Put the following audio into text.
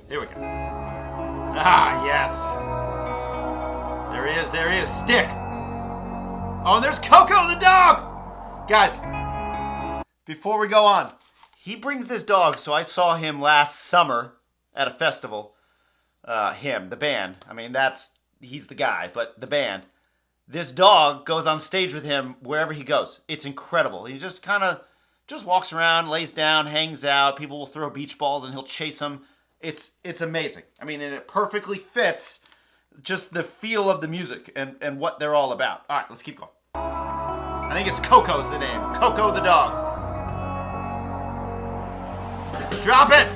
Here we go. Ah, yes. There he is. Stick. Oh, there's Coco the dog. Guys, before we go on, he brings this dog. So I saw him last summer at a festival. The band. I mean, he's the guy, but the band. This dog goes on stage with him wherever he goes. It's incredible. He just kind of walks around, lays down, hangs out. People will throw beach balls and he'll chase them. It's amazing. I mean, and it perfectly fits just the feel of the music and what they're all about. All right, let's keep going. I think it's Coco's the name. Coco the dog. Drop it!